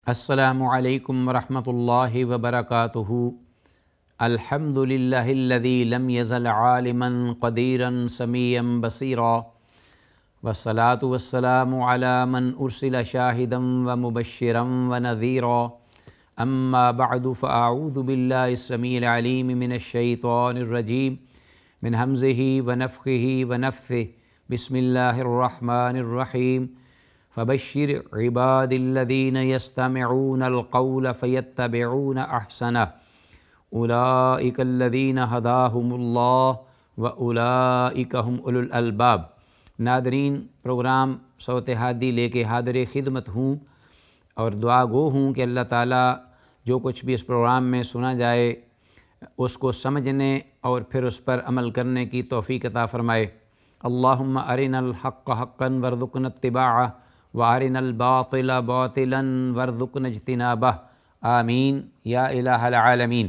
السلام علیکم ورحمۃ اللہ وبرکاتہ۔ الحمد للہ الذی لم یزل عالما قدیرا سمیعا بصیرا، والصلاة والسلام علی من ارسل شاہدا ومبشرا ونذیرا، اما بعد فاعوذ باللہ السمیع العلیم من الشیطان الرجیم من ہمزہ ونفخہ ونفثہ، بسم اللہ الرحمن الرحیم۔ فبشر عباد الذین یستمعون القول فیتبعون احسنہ، اولئک الذین ہداہم اللہ واولئک هم اولو الالباب۔ ناظرین، پروگرام صوت ہادی لے کے حاضر خدمت ہوں اور دعا گو ہوں کہ اللہ تعالیٰ جو کچھ بھی اس پروگرام میں سنا جائے اس کو سمجھنے اور پھر اس پر عمل کرنے کی توفیق عطا فرمائے۔ اللہم ارنا الحق حقا وارزقنا اتباعہ وارنا الباطل باطلا وارزقنا اجتنابہ، آمین یا الہ العالمین۔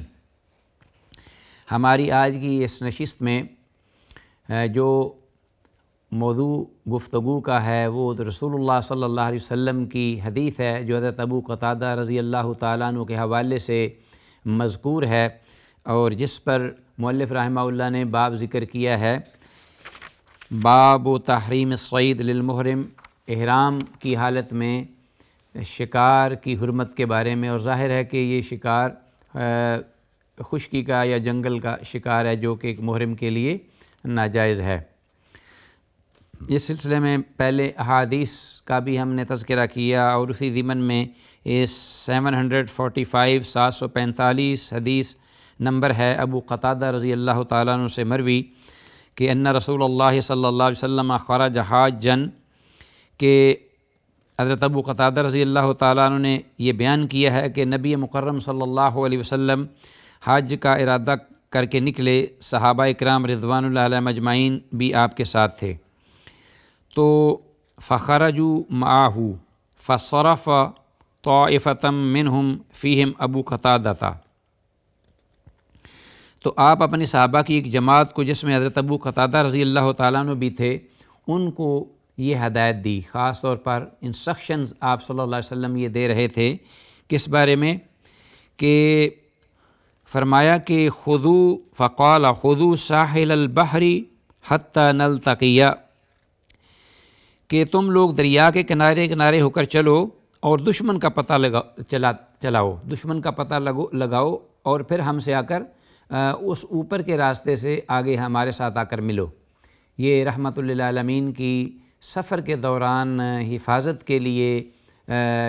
ہماری آج کی اس نشست میں جو موضوع گفتگو کا ہے وہ رسول اللہ صلی اللہ علیہ وسلم کی حدیث ہے جو حضرت ابو قتادہ رضی اللہ تعالیٰ عنہ کے حوالے سے مذکور ہے، اور جس پر مؤلف رحمہ اللہ نے باب ذکر کیا ہے، باب تحریم الصید للمحرم، احرام کی حالت میں شکار کی حرمت کے بارے میں۔ اور ظاہر ہے کہ یہ شکار خشکی کا یا جنگل کا شکار ہے جو کہ ایک محرم کے لیے ناجائز ہے۔ اس سلسلے میں پہلے احادیث کا بھی ہم نے تذکرہ کیا، اور اسی ضمن میں اس 745 745 حدیث نمبر ہے ابو قتادہ رضی اللہ تعالیٰ عنہ سے مروی کہ ان رسول اللہ صلی اللہ علیہ وسلم خرج حاجا، کہ حضرت ابو قتادہ رضی اللہ تعالیٰ عنہ نے یہ بیان کیا ہے کہ نبی مکرم صلی اللہ علیہ وسلم حج کا ارادہ کر کے نکلے، صحابہ اکرام رضوان اللہ علیہم اجمعین بھی آپ کے ساتھ تھے۔ تو فخرجوا معہ فصرف طائفة منہم فیہم ابو قتادہ، تو آپ اپنے صحابہ کی ایک جماعت کو جس میں حضرت ابو قتادہ رضی اللہ تعالیٰ عنہ بھی تھے ان کو یہ ہدایت دی، خاص طور پر انسٹرکشنز آپ صلی اللہ علیہ وسلم یہ دے رہے تھے کس بارے میں، کہ فرمایا کہ خذوا فقال خذوا ساحل البحر حتی نلتقی، کہ تم لوگ دریا کے کنارے کنارے ہو کر چلو اور دشمن کا پتہ چلاؤ، دشمن کا پتہ لگاؤ اور پھر ہم سے آ کر اس اوپر کے راستے سے آگے ہمارے ساتھ آ کر ملو۔ یہ رحمت للعالمین کی سفر کے دوران حفاظت کے لیے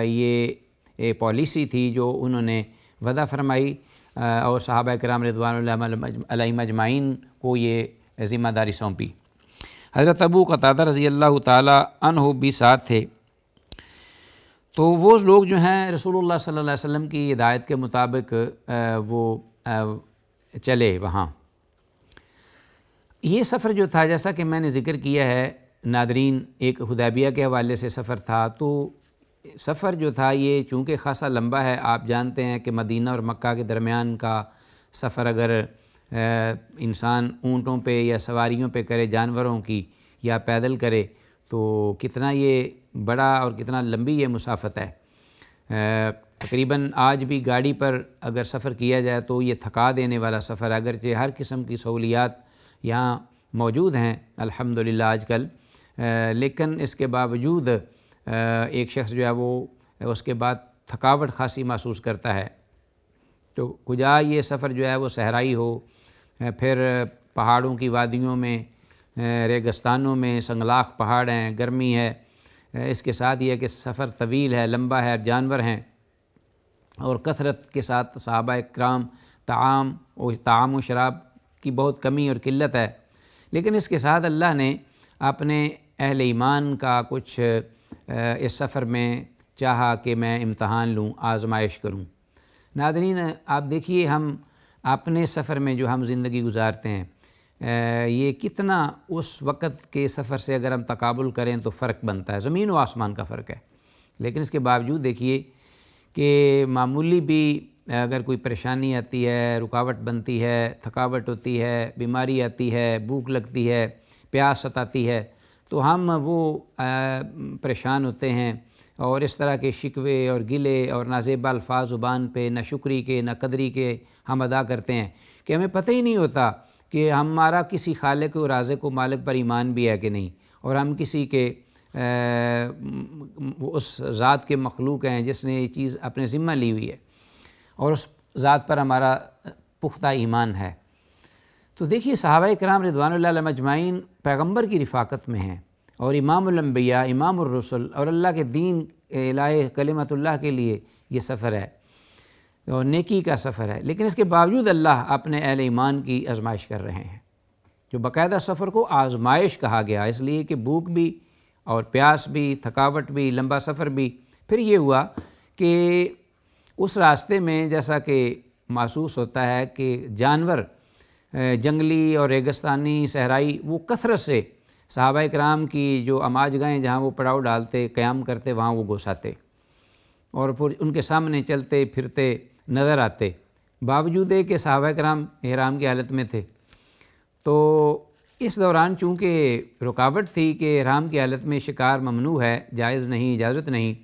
یہ پالیسی تھی جو انہوں نے وضع فرمائی، اور صحابہ کرام رضوان اللہ علیہم اجمعین کو یہ ذمہ داری سونپی۔ حضرت ابو قتادہ رضی اللہ تعالیٰ عنہ بھی ساتھ تھے۔ تو وہ لوگ جو ہیں رسول اللہ صلی اللہ علیہ وسلم کی ہدایت کے مطابق وہ چلے وہاں۔ یہ سفر جو تھا جیسا کہ میں نے ذکر کیا ہے ناظرین، ایک حدیبیہ کے حوالے سے سفر تھا۔ تو سفر جو تھا یہ چونکہ خاصا لمبا ہے، آپ جانتے ہیں کہ مدینہ اور مکہ کے درمیان کا سفر اگر انسان اونٹوں پہ یا سواریوں پہ کرے جانوروں کی یا پیدل کرے تو کتنا یہ بڑا اور کتنا لمبی یہ مسافت ہے۔ تقریباً آج بھی گاڑی پر اگر سفر کیا جائے تو یہ تھکا دینے والا سفر ہے، اگرچہ ہر قسم کی سہولیات یہاں موجود ہیں الحمدللہ آج کل، لیکن اس کے باوجود ایک شخص جو ہے وہ اس کے بعد تھکاوٹ خاصی محسوس کرتا ہے۔ تو کجا یہ سفر جو ہے وہ صحرائی ہو، پھر پہاڑوں کی وادیوں میں، ریگستانوں میں، سنگلاخ پہاڑ ہیں، گرمی ہے، اس کے ساتھ یہ کہ سفر طویل ہے، لمبا ہے، جانور ہیں، اور کثرت کے ساتھ صحابہ اکرام طعام و شراب کی بہت کمی اور قلت ہے، لیکن اس کے ساتھ اللہ نے اپنے اہل ایمان کا کچھ اس سفر میں چاہا کہ میں امتحان لوں، آزمائش کروں۔ ناظرین، آپ دیکھیے ہم اپنے سفر میں جو ہم زندگی گزارتے ہیں یہ کتنا اس وقت کے سفر سے اگر ہم تقابل کریں تو فرق بنتا ہے، زمین و آسمان کا فرق ہے، لیکن اس کے باوجود دیکھیے کہ معمولی بھی اگر کوئی پریشانی آتی ہے، رکاوٹ بنتی ہے، تھکاوٹ ہوتی ہے، بیماری آتی ہے، بھوک لگتی ہے، پیاس ستاتی ہے، تو ہم وہ پریشان ہوتے ہیں اور اس طرح کے شکوے اور گلے اور نازیبا الفاظ زبان پہ، نہ شکری کے نہ قدری کے ہم ادا کرتے ہیں کہ ہمیں پتہ ہی نہیں ہوتا کہ ہمارا کسی خالق و رازق و مالک پر ایمان بھی ہے کہ نہیں، اور ہم کسی کے اس ذات کے مخلوق ہیں جس نے یہ چیز اپنے ذمہ لی ہوئی ہے، اور اس ذات پر ہمارا پختہ ایمان ہے۔ تو دیکھیے صحابہ کرام رضوان اللہ علیہم اجمعین پیغمبر کی رفاقت میں ہیں، اور امام الانبیاء، امام الرسل، اور اللہ کے دین الہی کلمت اللہ کے لیے یہ سفر ہے اور نیکی کا سفر ہے، لیکن اس کے باوجود اللہ اپنے اہل ایمان کی آزمائش کر رہے ہیں، جو باقاعدہ سفر کو آزمائش کہا گیا، اس لیے کہ بھوک بھی اور پیاس بھی، تھکاوٹ بھی، لمبا سفر بھی۔ پھر یہ ہوا کہ اس راستے میں جیسا کہ محسوس ہوتا ہے کہ جانور جنگلی اور ریگستانی صحرائی وہ کثرت سے صحابہ کرام کی جو اماج گاہیں جہاں وہ پڑاؤ ڈالتے، قیام کرتے، وہاں وہ گھساتے اور پھر ان کے سامنے چلتے پھرتے نظر آتے، باوجود کہ صحابہ کرام احرام کی حالت میں تھے۔ تو اس دوران چونکہ رکاوٹ تھی کہ احرام کی حالت میں شکار ممنوع ہے، جائز نہیں، اجازت نہیں،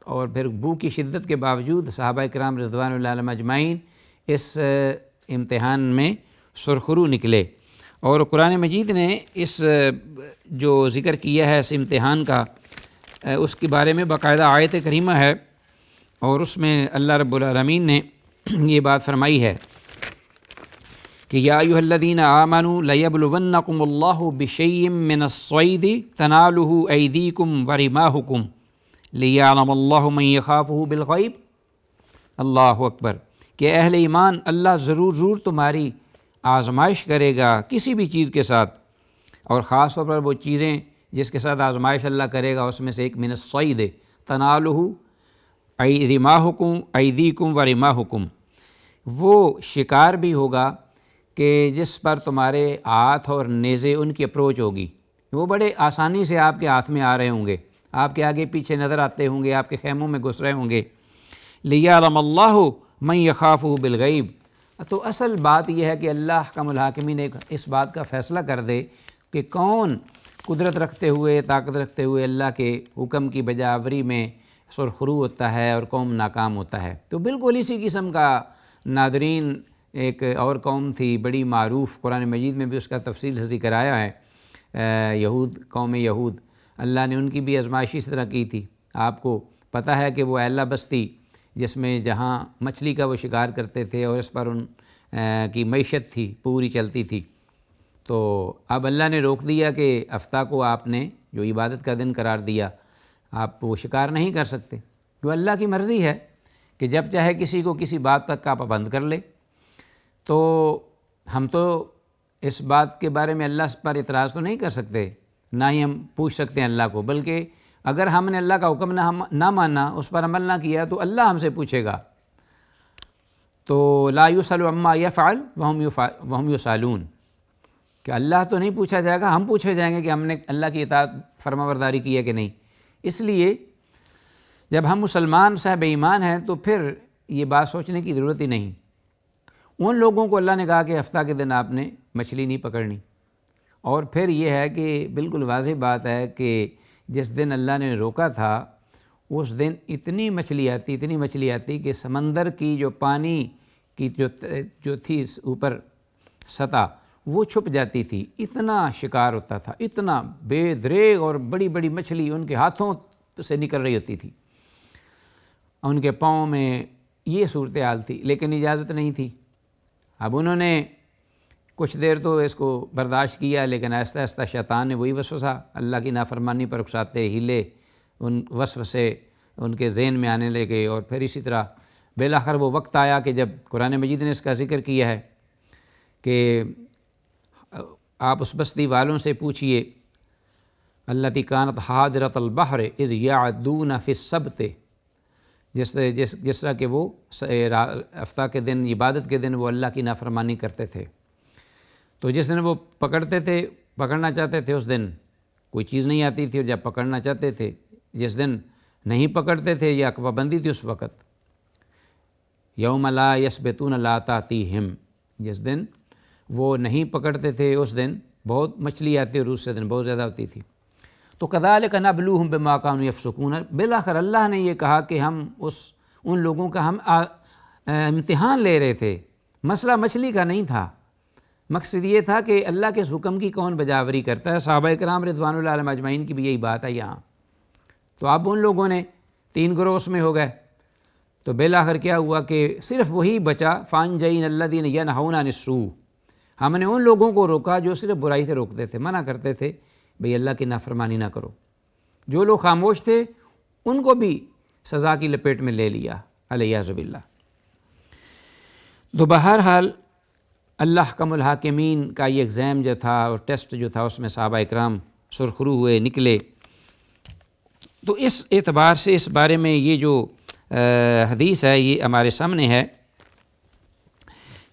اور پھر بھوک کی شدت کے باوجود صحابہ کرام رضوان اللہ علیہم اجمعین اس امتحان میں سرخرو نکلے، اور قرآن مجید نے اس جو ذکر کیا ہے اس امتحان کا، اس کے بارے میں باقاعدہ آیت کریمہ ہے، اور اس میں اللہ رب العالمین نے یہ بات فرمائی ہے کہ یا ایھا الذین آمنوا لیبلونکم اللہ بشیء من الصید تنالہ ایدیکم ورماحکم لیعلم اللہ من یخافہ بالغیب۔ اللہ اکبر، کہ اہل ایمان اللہ ضرور تمہاری آزمائش کرے گا کسی بھی چیز کے ساتھ، اور خاص طور پر وہ چیزیں جس کے ساتھ آزمائش اللہ کرے گا اس میں سے ایک من الصید تنالہ رماحکم ایدیکم ورماحکم، وہ شکار بھی ہوگا کہ جس پر تمہارے ہاتھ اور نیزے ان کی اپروچ ہوگی، وہ بڑے آسانی سے آپ کے ہاتھ میں آ رہے ہوں گے، آپ کے آگے پیچھے نظر آتے ہوں گے، آپ کے خیموں میں گھس رہے ہوں گے۔ لیعلم اللہ من یخافہ بالغیب، تو اصل بات یہ ہے کہ اللہ احکم الحاکمین اس بات کا فیصلہ کر دے کہ کون قدرت رکھتے ہوئے، طاقت رکھتے ہوئے اللہ کے حکم کی بجاوری میں سرخرو ہوتا ہے اور قوم ناکام ہوتا ہے۔ تو بالکل اسی قسم کا ناظرین ایک اور قوم تھی بڑی معروف، قرآن مجید میں بھی اس کا تفصیل سے ذکر آیا ہے، یہود، قوم یہود۔ اللہ نے ان کی بھی آزمائش اس طرح کی تھی۔ آپ کو پتہ ہے کہ وہ ایلا بستی جس میں جہاں مچھلی کا وہ شکار کرتے تھے اور اس پر ان کی معیشت تھی، پوری چلتی تھی، تو اب اللہ نے روک دیا کہ ہفتہ کو آپ نے جو عبادت کا دن قرار دیا، آپ وہ شکار نہیں کر سکتے، جو اللہ کی مرضی ہے کہ جب چاہے کسی کو کسی بات تک کا پابند کر لے۔ تو ہم تو اس بات کے بارے میں اللہ پر اعتراض تو نہیں کر سکتے، نہ ہی ہم پوچھ سکتے ہیں اللہ کو، بلکہ اگر ہم نے اللہ کا حکم نہ مانا، اس پر عمل نہ کیا، تو اللہ ہم سے پوچھے گا۔ تو لا یسأل عما یفعل وہم یسألون، کہ اللہ تو نہیں پوچھا جائے گا، ہم پوچھے جائیں گے کہ ہم نے اللہ کی اطاعت فرما برداری کی ہے کہ نہیں۔ اس لیے جب ہم مسلمان صاحب ایمان ہیں تو پھر یہ بات سوچنے کی ضرورت ہی نہیں۔ ان لوگوں کو اللہ نے کہا کہ ہفتہ کے دن آپ نے مچھلی نہیں پکڑنی، اور پھر یہ ہے کہ بالکل واضح بات ہے کہ جس دن اللہ نے روکا تھا اس دن اتنی مچھلی آتی کہ سمندر کی جو پانی کی جو تھی اوپر سطح وہ چھپ جاتی تھی، اتنا شکار ہوتا تھا، اتنا بے دریغ اور بڑی بڑی مچھلی ان کے ہاتھوں سے نکل رہی ہوتی تھی، ان کے پاؤں میں یہ صورتحال تھی، لیکن اجازت نہیں تھی۔ اب انہوں نے کچھ دیر تو اس کو برداشت کیا، لیکن آہستہ آہستہ شیطان نے وہی وسوسہ اللہ کی نافرمانی پر اکساتے ہیلے ان وسوسے ان کے ذہن میں آنے لگے، اور پھر اسی طرح بالآخر وہ وقت آیا کہ جب قرآن مجید نے اس کا ذکر کیا ہے کہ آپ اس بستی والوں سے پوچھئے التی کانت حاضرۃ البحر اذ یعدون فی السبت، جس طرح کہ وہ ہفتہ کے دن، عبادت کے دن وہ اللہ کی نافرمانی کرتے تھے، تو جس دن وہ پکڑنا چاہتے تھے اس دن کوئی چیز نہیں آتی تھی، اور جب پکڑنا چاہتے تھے جس دن نہیں پکڑتے تھے یا پابندی تھی اس وقت، یوم لا یثبتون لا تأتیہم، جس دن وہ نہیں پکڑتے تھے اس دن بہت مچھلی آتی اور اس سے دن بہت زیادہ ہوتی تھی۔ تو کذالک نبلوہم بما کانوا یفسقون، بالآخر اللہ نے یہ کہا کہ ہم ان لوگوں کا ہم امتحان لے رہے تھے، مسئلہ مچھلی کا نہیں تھا، مقصد یہ تھا کہ اللہ کے اس حکم کی کون بجاوری کرتا ہے۔ صحابہ کرام رضوان اللہ علیہم اجمعین کی بھی یہی بات ہے یہاں۔ تو اب ان لوگوں نے 3 گروہ اس میں ہو گئے، تو بالآخر کیا ہوا کہ صرف وہی بچا، فانجینا الذین ینہون عن السوء، ہم نے ان لوگوں کو روکا جو صرف برائی سے روکتے تھے، منع کرتے تھے بھئی اللہ کی نافرمانی نہ کرو۔ جو لوگ خاموش تھے ان کو بھی سزا کی لپیٹ میں لے لیا، علیہ باللہ۔ تو بہرحال اللہ حکم الحاکمین کا یہ ایگزام جو تھا اور ٹیسٹ جو تھا، اس میں صحابہ اکرام سرخرو ہوئے، نکلے۔ تو اس اعتبار سے اس بارے میں یہ جو حدیث ہے یہ ہمارے سامنے ہے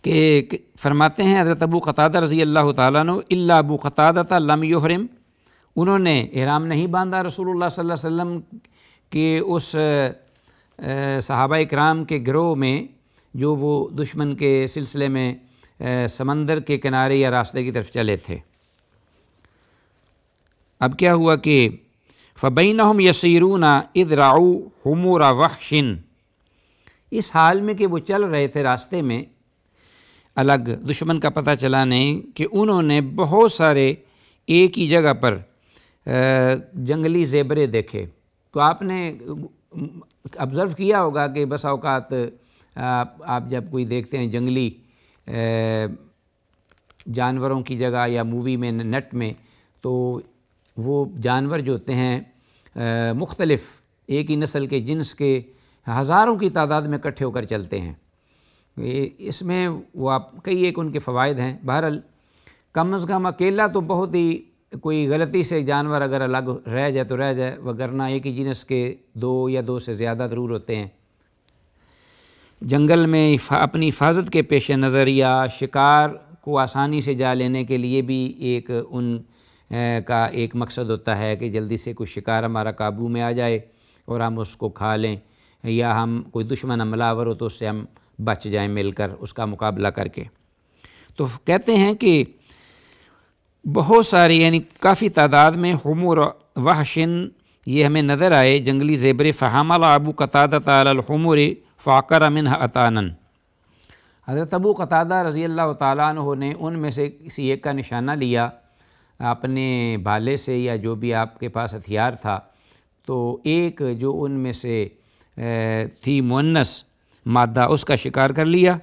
کہ فرماتے ہیں حضرت ابو قتادہ رضی اللہ تعالیٰ عنہ، الا ابو قتادہ لم یحرم، انہوں نے احرام نہیں باندھا رسول اللہ صلی اللہ علیہ وسلم کے اس صحابہ اکرام کے گروہ میں جو وہ دشمن کے سلسلے میں سمندر کے کنارے یا راستے کی طرف چلے تھے۔ اب کیا ہوا کہ فبینہم یسیرون اذ رعوا حمور وحش، اس حال میں کہ وہ چل رہے تھے راستے میں الگ، دشمن کا پتہ چلا نہیں کہ انہوں نے بہت سارے ایک ہی جگہ پر جنگلی زیبرے دیکھے۔ تو آپ نے آبزرو کیا ہوگا کہ بس اوقات آپ جب کوئی دیکھتے ہیں جنگلی جانوروں کی جگہ یا مووی میں نیٹ میں، تو وہ جانور جو ہوتے ہیں مختلف ایک ہی نسل کے جنس کے ہزاروں کی تعداد میں اکٹھے ہو کر چلتے ہیں۔ اس میں وہ کئی ایک ان کے فوائد ہیں۔ بہرحال کم از کم اکیلا تو بہت ہی کوئی غلطی سے جانور اگر الگ رہ جائے تو رہ جائے، وگرنہ ایک ہی جنس کے 2 یا 2 سے زیادہ ضرور ہوتے ہیں۔ جنگل میں اپنی حفاظت کے پیش نظر یا شکار کو آسانی سے جا لینے کے لیے بھی ایک ان کا ایک مقصد ہوتا ہے کہ جلدی سے کوئی شکار ہمارا قابو میں آ جائے اور ہم اس کو کھا لیں، یا ہم کوئی دشمن حملہ آور ہو تو اس سے ہم بچ جائیں مل کر اس کا مقابلہ کر کے۔ تو کہتے ہیں کہ بہت سارے یعنی کافی تعداد میں حمور وحشن یہ ہمیں نظر آئے، جنگلی زیبرے۔ فحمل ابو قتادہ علی الحمور فعقر منها اتانا، حضرت ابو قتادہ رضی اللہ تعالیٰ عنہ نے ان میں سے کسی ایک کا نشانہ لیا اپنے بھالے سے یا جو بھی آپ کے پاس ہتھیار تھا، تو ایک جو ان میں سے تھی مؤنث مادہ اس کا شکار کر لیا،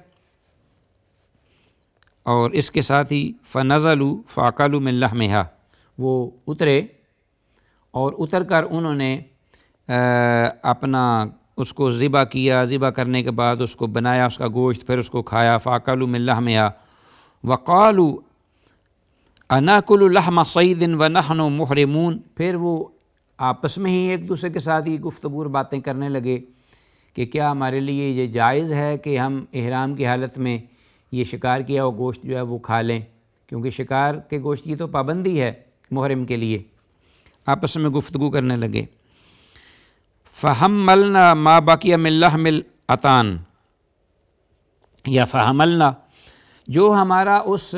اور اس کے ساتھ ہی فنزلوا فاکلوا من لحمها، وہ اترے اور اتر کر انہوں نے اپنا اس کو ذبح کیا، ذبح کرنے کے بعد اس کو بنایا، اس کا گوشت، پھر اس کو کھایا۔ فاکلوا من لحمها وقالوا اناکل لحم صید ونحن محرمون، پھر وہ آپس میں ہی ایک دوسرے کے ساتھ ہی گفتگو اور باتیں کرنے لگے کہ کیا ہمارے لیے یہ جائز ہے کہ ہم احرام کی حالت میں یہ شکار کیا وہ گوشت جو ہے وہ کھا لیں، کیونکہ شکار کے گوشت کی تو پابندی ہے محرم کے لیے۔ آپس میں گفتگو کرنے لگے۔ فحملنا ما بقی من لحم الاتان، یا فحملنا، جو ہمارا اس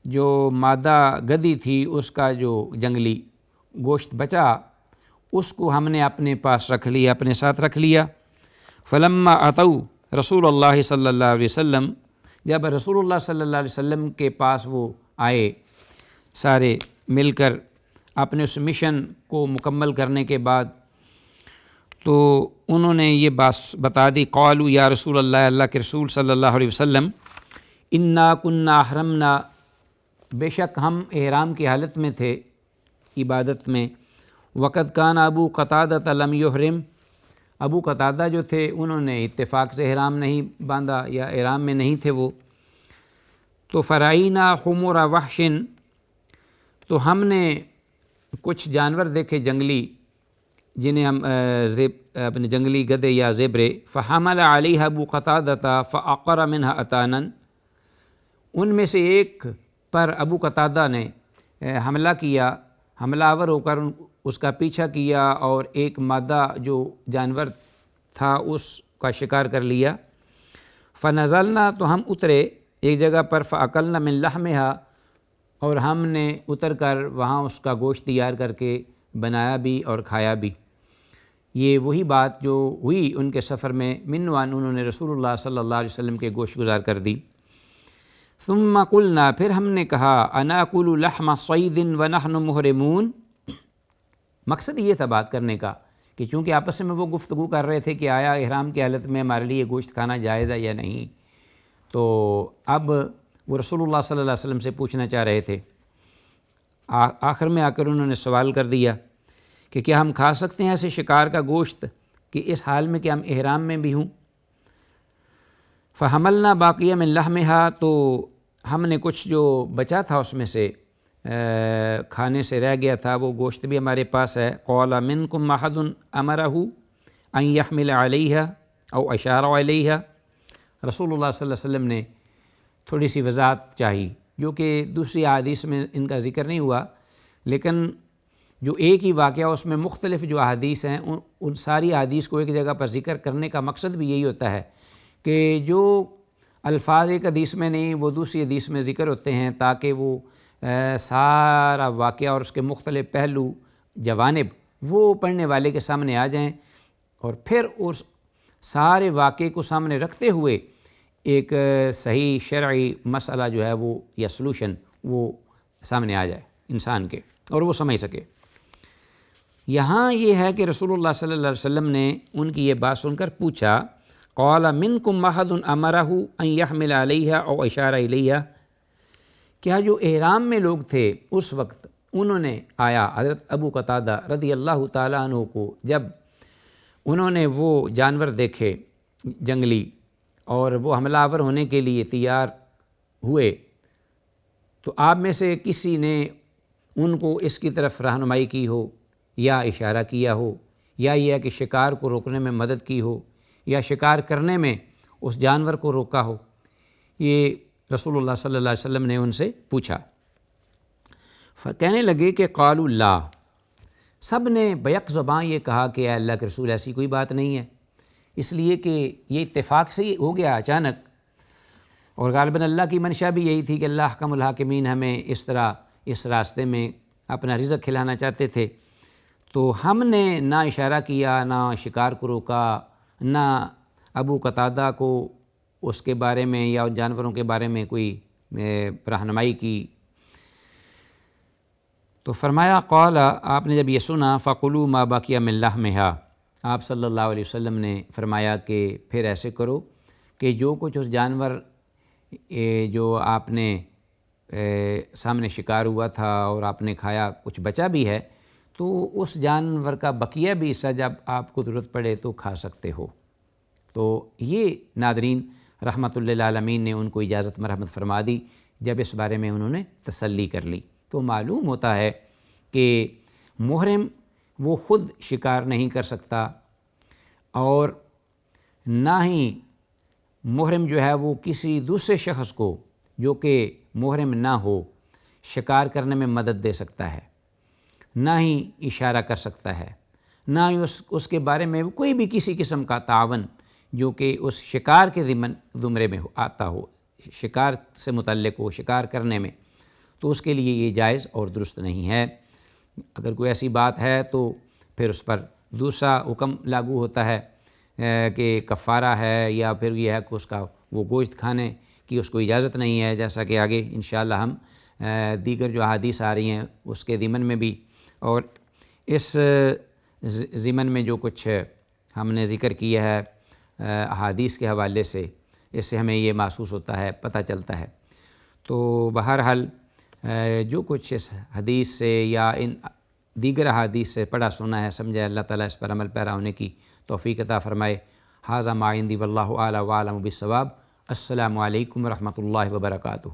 جو مادہ گدی تھی اس کا جو جنگلی گوشت بچا اس کو ہم نے اپنے پاس رکھ لیا، اپنے ساتھ رکھ لیا۔ فلما اتوا رسول اللہ صلی اللہ علیہ وسلم، جب رسول اللہ صلی اللہ علیہ وسلم کے پاس وہ آئے سارے مل کر اپنے اس مشن کو مکمل کرنے کے بعد، تو انہوں نے یہ بات بتا دی۔ قالوا یا رسول اللہ، اللہ کے رسول صلی اللہ علیہ وسلم، انا کنا احرمنا، بے شک ہم احرام کی حالت میں تھے عبادت میں۔ وقد کان ابو قتادہ لم یحرم، ابو قتادہ جو تھے انہوں نے اتفاق سے احرام نہیں باندھا یا احرام میں نہیں تھے وہ۔ تو فرعینا حمر وحشن، تو ہم نے کچھ جانور دیکھے جنگلی جنہیں ہم اپنے جنگلی گدے یا زیبرے۔ فحمل علیہ ابو قتادہ فعقر منها اتانا، ان میں سے ایک پر ابو قتادہ نے حملہ کیا، حملہ آور ہو کر اس کا پیچھا کیا اور ایک مادہ جو جانور تھا اس کا شکار کر لیا۔ فنزلنا، تو ہم اترے ایک جگہ پر، فاکلنا من لحمها، اور ہم نے اتر کر وہاں اس کا گوشت تیار کر کے بنایا بھی اور کھایا بھی۔ یہ وہی بات جو ہوئی ان کے سفر میں، منوان انہوں نے رسول اللہ صلی اللہ علیہ وسلم کے گوشت گزار کر دی۔ ثم قلنا، پھر ہم نے کہا، اناکل لحم صید ونحن محرمون، مقصد یہ تھا بات کرنے کا کہ چونکہ آپس میں وہ گفتگو کر رہے تھے کہ آیا احرام کی حالت میں ہمارے لیے گوشت کھانا جائز ہے یا نہیں، تو اب وہ رسول اللہ صلی اللہ علیہ وسلم سے پوچھنا چاہ رہے تھے۔ آخر میں آ کر انہوں نے سوال کر دیا کہ کیا ہم کھا سکتے ہیں ایسے شکار کا گوشت کہ اس حال میں کہ ہم احرام میں بھی ہوں؟ فحملنا باقیہ من لحمہا، تو ہم نے کچھ جو بچا تھا اس میں سے کھانے سے رہ گیا تھا وہ گوشت بھی ہمارے پاس ہے۔ قال منکم احد امرہ ان یحمل علیہ او اشار علیہ، رسول اللہ صلی اللہ علیہ وسلم نے تھوڑی سی وضاحت چاہی، جو کہ دوسری احادیث میں ان کا ذکر نہیں ہوا، لیکن جو ایک ہی واقعہ اس میں مختلف جو احادیث ہیں ان ساری احادیث کو ایک جگہ پر ذکر کرنے کا مقصد بھی یہی ہوتا ہے کہ جو الفاظ ایک حدیث میں نہیں وہ دوسری حدیث میں ذکر ہوتے ہیں، تاکہ وہ سارا واقعہ اور اس کے مختلف پہلو جوانب وہ پڑھنے والے کے سامنے آ جائیں، اور پھر اس سارے واقعے کو سامنے رکھتے ہوئے ایک صحیح شرعی مسئلہ جو ہے وہ یا سلوشن وہ سامنے آ جائے انسان کے اور وہ سمجھ سکے۔ یہاں یہ ہے کہ رسول اللہ صلی اللہ علیہ وسلم نے ان کی یہ بات سن کر پوچھا، قال منکم احد امرہ ان یحمل علیہ او اشار الیہ، کیا جو احرام میں لوگ تھے اس وقت انہوں نے آیا حضرت ابو قتادہ رضی اللہ تعالیٰ عنہ کو جب انہوں نے وہ جانور دیکھے جنگلی اور وہ حملہ آور ہونے کے لیے تیار ہوئے، تو آپ میں سے کسی نے ان کو اس کی طرف رہنمائی کی ہو یا اشارہ کیا ہو، یا یہ ہے کہ شکار کو روکنے میں مدد کی ہو یا شکار کرنے میں اس جانور کو روکا ہو؟ یہ رسول اللہ صلی اللہ علیہ وسلم نے ان سے پوچھا۔ کہنے لگے کہ قالوا لا، سب نے بیک زبان یہ کہا کہ اے اللہ کے رسول ایسی کوئی بات نہیں ہے، اس لیے کہ یہ اتفاق سے ہو گیا اچانک، اور غالباً اللہ کی منشا بھی یہی تھی کہ اللہ احکم الحاکمین ہمیں اس طرح اس راستے میں اپنا رزق کھلانا چاہتے تھے، تو ہم نے نہ اشارہ کیا، نہ شکار کو روکا، نہ ابو قتادہ کو اس کے بارے میں یا ان جانوروں کے بارے میں کوئی رہنمائی کی۔ تو فرمایا قال، آپ نے جب یہ سنا، فَقُلُوا مَا بَقِيَ مِن لَحْمِهَا، آپ صلی اللہ علیہ وسلم نے فرمایا کہ پھر ایسے کرو کہ جو کچھ اس جانور جو آپ نے سامنے شکار ہوا تھا اور آپ نے کھایا کچھ بچا بھی ہے، تو اس جانور کا بقیہ بھی حصہ جب آپ کو ضرورت پڑے تو کھا سکتے ہو۔ تو یہ ناظرین رحمۃ للعالمین نے ان کو اجازت مرحمت فرما دی جب اس بارے میں انہوں نے تسلی کر لی۔ تو معلوم ہوتا ہے کہ محرم وہ خود شکار نہیں کر سکتا، اور نہ ہی محرم جو ہے وہ کسی دوسرے شخص کو جو کہ محرم نہ ہو شکار کرنے میں مدد دے سکتا ہے، نہ ہی اشارہ کر سکتا ہے، نہ ہی اس کے بارے میں کوئی بھی کسی قسم کا تعاون جو کہ اس شکار کے زمرے میں آتا ہو، شکار سے متعلق ہو، شکار کرنے میں، تو اس کے لیے یہ جائز اور درست نہیں ہے۔ اگر کوئی ایسی بات ہے تو پھر اس پر دوسرا حکم لاگو ہوتا ہے کہ کفارہ ہے، یا پھر یہ ہے کہ اس کا وہ گوشت کھانے کی اس کو اجازت نہیں ہے، جیسا کہ آگے انشاءاللہ ہم دیگر جو احادیث آ رہی ہیں اس کے ضمن میں بھی، اور اس ضمن میں جو کچھ ہم نے ذکر کیا ہے احادیث کے حوالے سے، اس سے ہمیں یہ محسوس ہوتا ہے، پتہ چلتا ہے۔ تو بہرحال جو کچھ اس حدیث سے یا ان دیگر احادیث سے پڑھا سنا ہے سمجھا، اللہ تعالیٰ اس پر عمل پیرا ہونے کی توفیق عطا فرمائے۔ ھذا ما عندی واللہ اعلی وعلم بالصواب۔ السلام علیکم ورحمۃ اللہ وبرکاتہ۔